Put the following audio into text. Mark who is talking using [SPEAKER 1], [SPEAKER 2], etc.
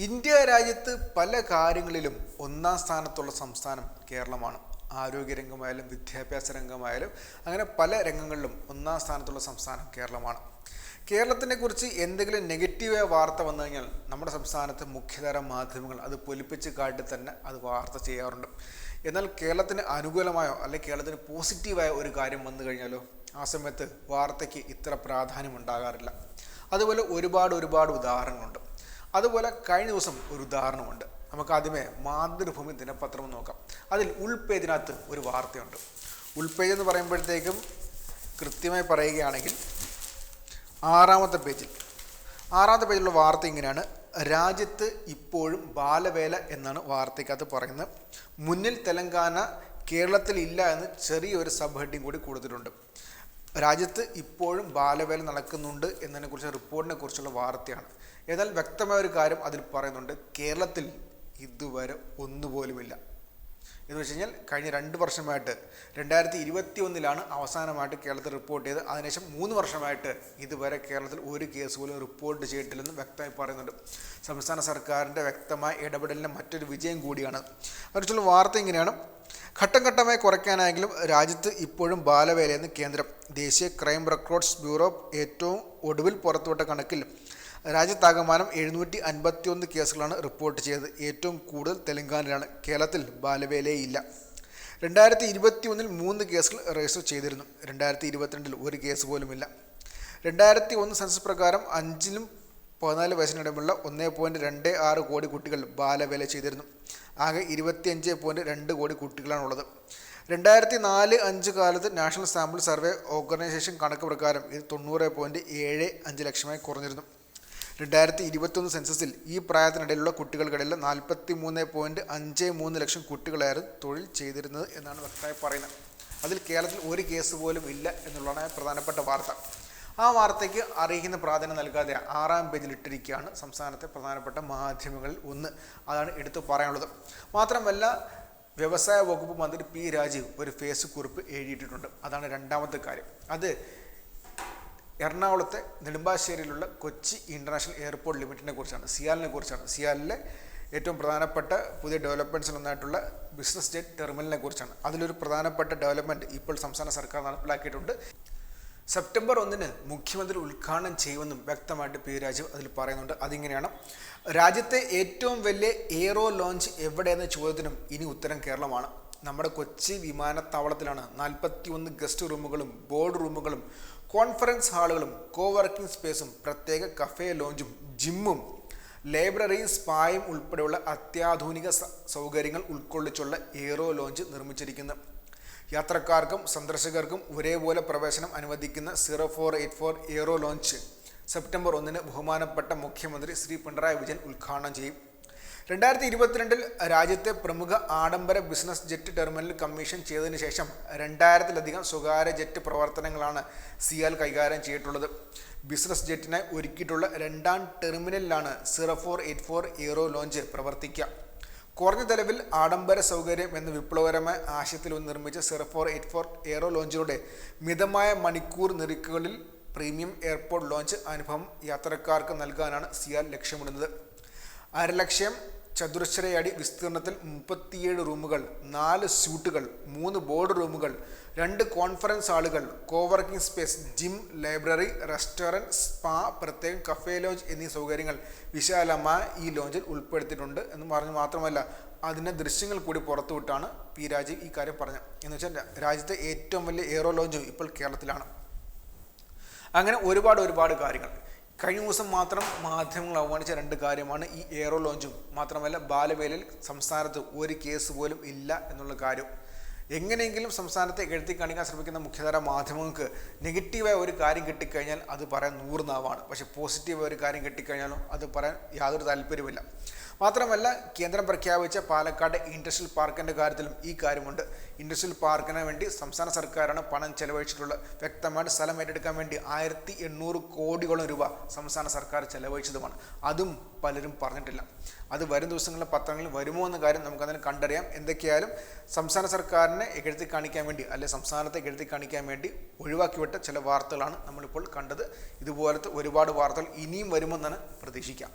[SPEAKER 1] India രാജ്യത്ത് പല കാര്യങ്ങളിലും ഒന്നാം സ്ഥാനത്തുള്ള സംസ്ഥാനം കേരളമാണ്. ആരോഗ്യരംഗമായാലും വിദ്യാഭ്യാസ രംഗമായാലും അങ്ങനെ പല രംഗങ്ങളിലും ഒന്നാം സ്ഥാനത്തുള്ള സംസ്ഥാനം കേരളമാണ്. കേരളത്തിനെ കുറിച്ച് എന്തെങ്കിലും നെഗറ്റീവായ വാർത്ത വന്നു കഴിഞ്ഞാൽ നമ്മുടെ സംസ്ഥാനത്ത് മുഖ്യധാര മാധ്യമങ്ങൾ അത് പൊലിപ്പിച്ച് കാട്ടി തന്നെ അത് വാർത്ത ചെയ്യാറുണ്ട്. എന്നാൽ കേരളത്തിന് അനുകൂലമായോ അല്ലെങ്കിൽ കേരളത്തിന് പോസിറ്റീവായ ഒരു കാര്യം വന്നു കഴിഞ്ഞാലോ ആ സമയത്ത് വാർത്തയ്ക്ക് ഇത്ര പ്രാധാന്യം ഉണ്ടാകാറില്ല. അതുപോലെ ഒരുപാട് ഉദാഹരണങ്ങളുണ്ട്. അതുപോലെ കഴിഞ്ഞ ദിവസം ഒരു ഉദാഹരണമുണ്ട്. നമുക്ക് ആദ്യമേ മാതൃഭൂമി ദിനപത്രം നോക്കാം. അതിൽ ഉൾപേജിനകത്ത് ഒരു വാർത്തയുണ്ട്. ഉൾപേജ് എന്ന് പറയുമ്പോഴത്തേക്കും കൃത്യമായി പറയുകയാണെങ്കിൽ ആറാമത്തെ പേജിലുള്ള വാർത്ത ഇങ്ങനെയാണ്: രാജ്യത്ത് ഇപ്പോഴും ബാലവേല എന്നാണ് വാർത്തയ്ക്കകത്ത് പറയുന്നത്. മുന്നിൽ തെലങ്കാന, കേരളത്തിൽ ഇല്ല എന്ന് ചെറിയൊരു സബ് ഹെഡിങ് കൂടി കൊടുത്തിട്ടുണ്ട്. രാജ്യത്ത് ഇപ്പോഴും ബാലവേല നടക്കുന്നുണ്ട് എന്നതിനെക്കുറിച്ച് റിപ്പോർട്ടിനെ കുറിച്ചുള്ള വാർത്തയാണ്. എന്നാൽ വ്യക്തമായ ഒരു കാര്യം അതിൽ പറയുന്നുണ്ട്: കേരളത്തിൽ ഇതുവരെ ഒന്നുപോലുമില്ല. എന്ന് വെച്ച് കഴിഞ്ഞാൽ കഴിഞ്ഞ 2 വർഷമായിട്ട് 2021 അവസാനമായിട്ട് കേരളത്തിൽ റിപ്പോർട്ട് ചെയ്ത് അതിനുശേഷം 3 വർഷമായിട്ട് ഇതുവരെ കേരളത്തിൽ ഒരു കേസ് പോലും റിപ്പോർട്ട് ചെയ്തിട്ടില്ലെന്ന് വ്യക്തമായി പറയുന്നുണ്ട്. സംസ്ഥാന സർക്കാരിൻ്റെ വ്യക്തമായ ഇടപെടലിൻ്റെ മറ്റൊരു വിജയം കൂടിയാണ്. അതിനുള്ള വാർത്ത ഇങ്ങനെയാണ്: ഘട്ടം ഘട്ടമായി കുറയ്ക്കാനായെങ്കിലും രാജ്യത്ത് ഇപ്പോഴും ബാലവേലയെന്ന് കേന്ദ്രം. ദേശീയ ക്രൈം റെക്കോർഡ്സ് ബ്യൂറോ ഏറ്റവും ഒടുവിൽ പുറത്തുവിട്ട കണക്കിൽ രാജ്യത്താകമാനം 751 കേസുകളാണ് റിപ്പോർട്ട് ചെയ്തത്. ഏറ്റവും കൂടുതൽ തെലങ്കാനയിലാണ്. കേരളത്തിൽ ബാലവേലയില്ല. 2021 3 കേസുകൾ രജിസ്റ്റർ ചെയ്തിരുന്നു. 2022 ഒരു കേസ് പോലുമില്ല. 2001 സെൻസസ് പ്രകാരം 5-നും 14 വയസ്സിനിടമുള്ള 1.26 കോടി കുട്ടികൾ ബാലവേല ചെയ്തിരുന്നു. ആകെ 25.2 കോടി കുട്ടികളാണുള്ളത്. 2004-05 കാലത്ത് നാഷണൽ സാമ്പിൾ സർവേ ഓർഗനൈസേഷൻ കണക്ക് പ്രകാരം ഇത് 90.75 ലക്ഷമായി കുറഞ്ഞിരുന്നു. 2021 സെൻസസിൽ ഈ പ്രായത്തിനിടയിലുള്ള കുട്ടികൾക്കിടയിൽ 43.53 ലക്ഷം കുട്ടികളായിരുന്നു തൊഴിൽ ചെയ്തിരുന്നത് എന്നാണ് വ്യക്തമായി പറയുന്നത്. അതിൽ കേരളത്തിൽ ഒരു കേസ് പോലും ഇല്ല എന്നുള്ളതാണ് പ്രധാനപ്പെട്ട വാർത്ത. ആ വാർത്തയ്ക്ക് അറിയിക്കുന്ന പ്രാധാന്യം നൽകാതെ 6-ാം പേജിൽ ഇട്ടിരിക്കുകയാണ് സംസ്ഥാനത്തെ പ്രധാനപ്പെട്ട മാധ്യമങ്ങളിൽ ഒന്ന്. അതാണ് എടുത്തു പറയാനുള്ളത്. മാത്രമല്ല, വ്യവസായ വകുപ്പ് മന്ത്രി പി രാജീവ് ഒരു ഫേസ്ബുക്ക് കുറിപ്പ് എഴുതിയിട്ടുണ്ട്. അതാണ് രണ്ടാമത്തെ കാര്യം. അത് എറണാകുളത്തെ നെടുമ്പാശ്ശേരിയിലുള്ള കൊച്ചി ഇൻ്റർനാഷണൽ എയർപോർട്ട് ലിമിറ്റഡിനെ കുറിച്ചാണ്, സിയാലിലെ ഏറ്റവും പ്രധാനപ്പെട്ട പുതിയ ഡെവലപ്മെൻറ്റ്സിലൊന്നായിട്ടുള്ള ബിസിനസ് ജെറ്റ് ടെർമിനലിനെ കുറിച്ചാണ്. അതിലൊരു പ്രധാനപ്പെട്ട ഡെവലപ്മെൻറ്റ് ഇപ്പോൾ സംസ്ഥാന സർക്കാർ നടപ്പിലാക്കിയിട്ടുണ്ട്. സെപ്റ്റംബർ 1 മുഖ്യമന്ത്രി ഉദ്ഘാടനം ചെയ്യുമെന്നും വ്യക്തമായിട്ട് പി രാജീവ് അതിൽ പറയുന്നുണ്ട്. അതിങ്ങനെയാണ്: രാജ്യത്തെ ഏറ്റവും വലിയ എയ്റോ ലോഞ്ച് എവിടെയെന്ന ചോദ്യത്തിനും ഇനി ഉത്തരം കേരളമാണ്. നമ്മുടെ കൊച്ചി വിമാനത്താവളത്തിലാണ് 41 ഗസ്റ്റ് റൂമുകളും ബോർഡ് റൂമുകളും കോൺഫറൻസ് ഹാളുകളും കോവർക്കിംഗ് സ്പേസും പ്രത്യേക കഫേ ലോഞ്ചും ജിമ്മും ലൈബ്രറിയും സ്പായും ഉൾപ്പെടെയുള്ള അത്യാധുനിക സൗകര്യങ്ങൾ ഉൾക്കൊള്ളിച്ചുള്ള എയ്റോ ലോഞ്ച് നിർമ്മിച്ചിരിക്കുന്നത്. യാത്രക്കാർക്കും സന്ദർശകർക്കും ഒരേപോലെ പ്രവേശനം അനുവദിക്കുന്ന 0484 എയ്റോ ലോഞ്ച് സെപ്റ്റംബർ 1 ബഹുമാനപ്പെട്ട മുഖ്യമന്ത്രി ശ്രീ പിണറായി വിജയൻ ഉദ്ഘാടനം ചെയ്യും. 2022 രാജ്യത്തെ പ്രമുഖ ആഡംബര ബിസിനസ് ജെറ്റ് ടെർമിനൽ കമ്മീഷൻ ചെയ്തതിനു ശേഷം 2000-ലധികം സ്വകാര്യ ജെറ്റ് പ്രവർത്തനങ്ങളാണ് സിയാൽ കൈകാര്യം ചെയ്തിട്ടുള്ളത്. ബിസിനസ് ജെറ്റിനായി ഒരുക്കിയിട്ടുള്ള 2-ാം ടെർമിനലിലാണ് 0484 എയ്റോ ലോഞ്ച് പ്രവർത്തിക്കുക. കുറഞ്ഞ ചെലവിൽ ആഡംബര സൗകര്യം എന്ന വിപ്ലവകരമായ ആശയത്തിൽ നിർമ്മിച്ച 0484 എയ്റോ ലോഞ്ചിലൂടെ മിതമായ മണിക്കൂർ നിരക്കുകളിൽ പ്രീമിയം എയർപോർട്ട് ലോഞ്ച് അനുഭവം യാത്രക്കാർക്ക് നൽകാനാണ് സിയാൽ ലക്ഷ്യമിടുന്നത്. 1.5 ലക്ഷം ചതുരശ്ര അടി വിസ്തീർണത്തിൽ 37 റൂമുകൾ, 4 സ്യൂട്ടുകൾ, 3 ബോർഡ് റൂമുകൾ, 2 കോൺഫറൻസ് ഹാളുകൾ, coworking space, gym, library, restaurant, spa, പ്രത്യേക കഫേ ലോഞ്ച് എന്നീ സൗകര്യങ്ങൾ വിശാലമായ ഈ ലോഞ്ചിൽ ഉൾപ്പെടുത്തിയിട്ടുണ്ട് എന്ന് പറഞ്ഞു. മാത്രമല്ല, അതിൻ്റെ ദൃശ്യങ്ങൾ കൂടി പുറത്തുവിട്ടാണ് പി രാജീവ് ഈ കാര്യം പറഞ്ഞത്. എന്ന് വെച്ചാൽ രാജ്യത്തെ ഏറ്റവും വലിയ എയ്റോ ലോഞ്ച് ഇപ്പോൾ കേരളത്തിലാണ്. അങ്ങനെ ഒരുപാട് കാര്യങ്ങൾ. കഴിഞ്ഞ ദിവസം മാത്രം മാധ്യമങ്ങൾ അവഗണിച്ച 2 കാര്യമാണ് ഈ എയ്റോ ലോഞ്ചും മാത്രമല്ല ബാലവേലയിൽ സംസ്ഥാനത്ത് ഒരു കേസ് പോലും ഇല്ല എന്നുള്ള കാര്യം. എങ്ങനെയെങ്കിലും സംസ്ഥാനത്തെ എഴുതി കാണിക്കാൻ ശ്രമിക്കുന്ന മുഖ്യധാര മാധ്യമങ്ങൾക്ക് നെഗറ്റീവായ ഒരു കാര്യം കിട്ടിക്കഴിഞ്ഞാൽ അത് പറയാൻ 100 നാവാണ്. പക്ഷേ പോസിറ്റീവായ ഒരു കാര്യം കിട്ടിക്കഴിഞ്ഞാലും അത് പറയാൻ യാതൊരു താല്പര്യമില്ല. മാത്രമല്ല, കേന്ദ്രം പ്രഖ്യാപിച്ച പാലക്കാട് ഇൻഡസ്ട്രിയൽ പാർക്കിൻ്റെ കാര്യത്തിലും ഈ കാര്യമുണ്ട്. ഇൻഡസ്ട്രിയൽ പാർക്കിന് വേണ്ടി സംസ്ഥാന സർക്കാരാണ് പണം ചെലവഴിച്ചിട്ടുള്ളത്. വ്യക്തമായിട്ട് സ്ഥലം ഏറ്റെടുക്കാൻ വേണ്ടി 1800 കോടിയോളം രൂപ സംസ്ഥാന സർക്കാർ ചെലവഴിച്ചതുമാണ്. അതും പലരും പറഞ്ഞിട്ടില്ല. അത് വരും ദിവസങ്ങളിലെ പത്രങ്ങളിൽ വരുമോ എന്ന കാര്യം നമുക്കതിന് കണ്ടറിയാം. എന്തൊക്കെയായാലും സംസ്ഥാന സർക്കാരിനെ എഴുതി കാണിക്കാൻ വേണ്ടി അല്ലെങ്കിൽ സംസ്ഥാനത്തെ എഴുതി കാണിക്കാൻ വേണ്ടി ഒഴിവാക്കിവിട്ട ചില വാർത്തകളാണ് നമ്മളിപ്പോൾ കണ്ടത്. ഇതുപോലത്തെ ഒരുപാട് വാർത്തകൾ ഇനിയും വരുമെന്നാണ് പ്രതീക്ഷിക്കാം.